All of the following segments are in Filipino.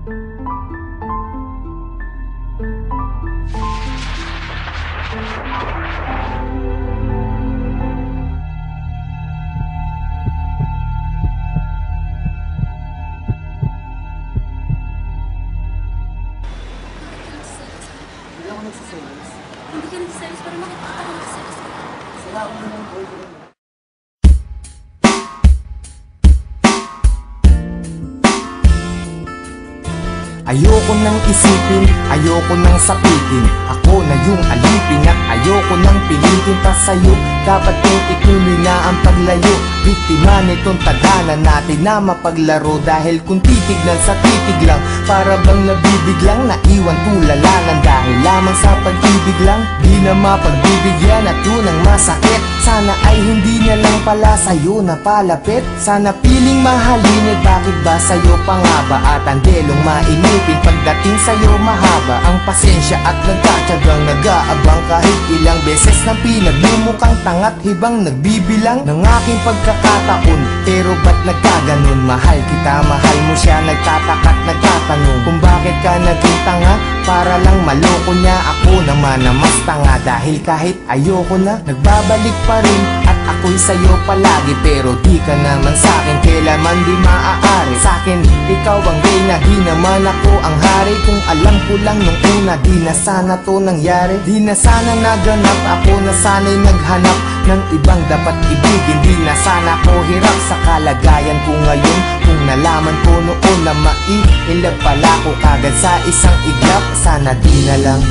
Hindi ka nagsiselos para makikita ka nagsiselos ka. Sila ako naman boyfriend. Ayoko nang isipin, ayoko nang sapitin. Ako na yung alipin at ayoko nang pilitin pa sa'yo. Dapat kong ituloy na ang paglayo. Biktima nitong tadhana natin na mapaglaro. Dahil kung titignan sa titig lang, para bang nabibiglang naiwan tulalangan. Dahil lamang sa pag-ibig lang, di na mapagbibigyan at yun ang masakit. Sana ay hindi na lang pala sa'yo napalapit. Sana piling mahalin, bakit ba sa'yo pangaba? At ang delong mainipin, pagdating sa'yo mahaba ang pasensya at nagtatsagang nag-aabang. Kahit ilang beses na pinaglumukang tangat hibang nagbibilang ng aking pagkakataon. Pero ba't nagkaganon? Mahal kita, mahal mo siya, nagtataka at nagtatanong kung bakit ka naging tanga. Para lang maloko niya, ako naman na mas tanga. Dahil kahit ayoko na, nagbabalik pa rin at ako'y sa'yo palagi. Pero di ka naman sa'kin, kailanman di maaari. Sa'kin, ikaw ang reyna, di naman ako ang hari. Kung alam ko lang nung una, di na sana to nangyari. Di na sana naganap, ako na sana'y naghanap ng ibang dapat ibigin. Di na sana ko hirap sa kalagayan ko ngayon. Kung nalaman ko noon na maiilag pala ko kagad sa isang iglap, sana di na lang.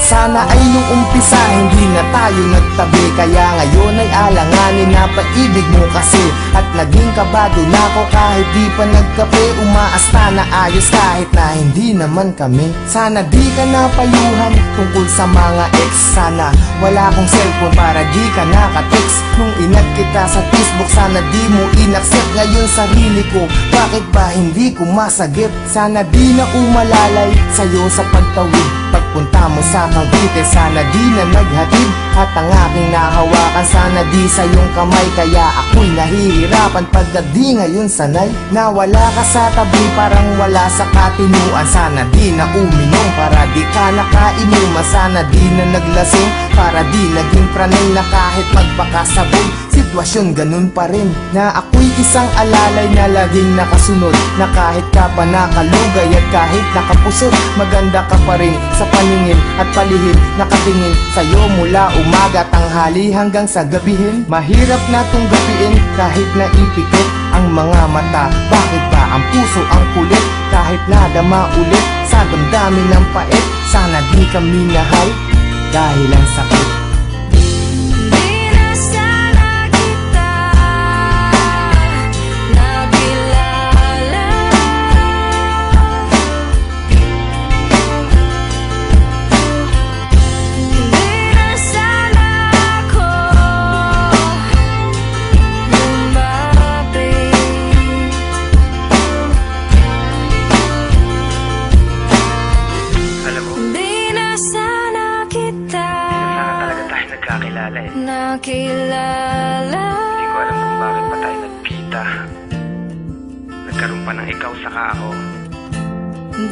Sana ay nung umpisa hindi na tayo nagtabi. Kaya ngayon ay alanganin na paibig mo kasi. At naging kabado na ako kahit di pa nagkape. Umaasta na ayos kahit na hindi naman kami. Sana di ka napayuhan tungkol sa mga ex. Sana wala akong cellphone para di ka nakatext. Nung inad kita sa Facebook, sana di mo inaccept. Ngayon sarili ko, bakit ba hindi ko masagip? Sana di na umalalay sa'yo sa pagtawid. Pagpunta mo sa Cavite, sana di na naghatid. At ang aking nahawakan, sana di sa iyong kamay. Kaya ako'y nahihirapan pagkat di ngayon sanay. Na wala ka sa tabi, parang wala sa katinuan. Sana di na uminom, para di ka nakainuman. Sana di na naglasing, para di naging pranay. Na kahit magpakasabog, sitwasyon ganun pa rin. Na ako'y isang alalay na laging nakasunod. Na kahit ka pa nakalugay at kahit nakapusot, maganda ka pa rin sa paningin at palihim. Nakatingin sa'yo mula umaga, tanghali hanggang sa gabihin. Mahirap na tong gabiin kahit naipikit ang mga mata. Bakit ba ang puso ang kulit kahit nadama ulit sa damdamin ng pait? Sana di kami nahal dahil ang sakit. Nakilala. Hindi ko alam kung bakit pa tayo nagkita. Nagkaroon pa ng ikaw saka ako.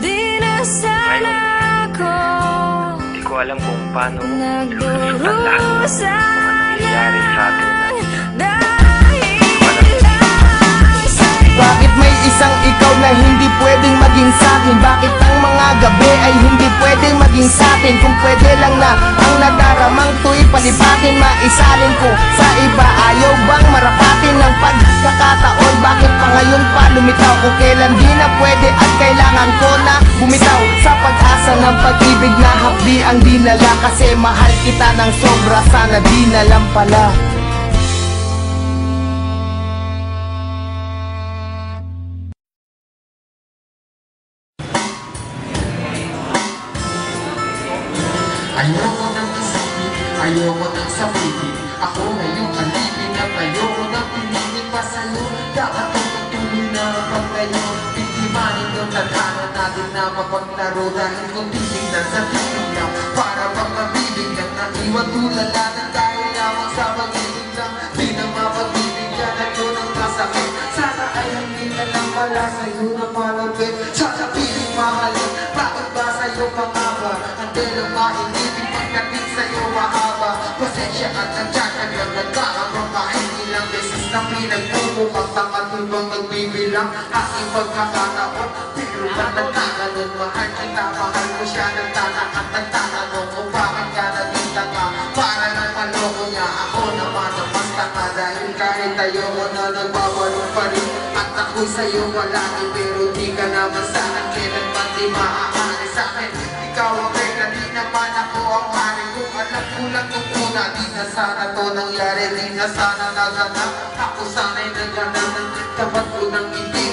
Di na sana ako. Hindi ko alam kung paano lulusutan lahat ng mga nangyayari sa atin. Bakit may isang ikaw na hindi pwedeng maging sa'kin? Bakit ang mga gabi ay hindi pwedeng maging sa'tin? Kung pwede lang na ang nadaramang to'y palipatin, maisalin ko sa iba. Ayaw bang marapatin ng pagkakataon? bumitaw kung kailan di na pwede at kailangan ko na bumitaw sa pag-asa ng pag-ibig na hapdi ang dinala. Kasi mahal kita ng sobra, sana di na lang pala. Ayoko nang isipin, ayoko nang sabihin, ako na yung alipin at ayoko nang piliin pa sa'yo. Dapat kong tutuloy na paglayo, biktimanin yung tadhana natin na mapaglaro. Dahil kung titignan sa titig lang, para pang mabibig lang, naiwan tulala ng tayo lamang sa pag-ibig lang. Di na mapagbibigyan at yun ang masakit. Sana ay hindi na lang pala sa'yo na malapit. Sana piling mahalin, bakit ba sa'yo pangaba? Ang mainipin pagdating sa'yo mahaba. Pasensya at nagtsatsagang nagkakaroon kahit ilang beses na pinagmumukang tangatulbang nagbibilang aking pagkakataon. Pero ba't nagkakaroon? Mahal kita, mahal ko siya. Nagtanak at nagtatanong kung bakit ka naging tanga. Para lang maloko niya, ako naman ang mas tanga. Dahil kahit ayoko na nagbabalong pa rin at ako'y sa'yo malaki. Pero di ka naman sa'kin kailanman di maaari sa'kin. Ikaw ang regla, di naman ako ang hari. Kung alam ko lang nung una, di na sana to nangyari. Di na sana naganap, ako sana'y naganap. Dapat ko nang hindi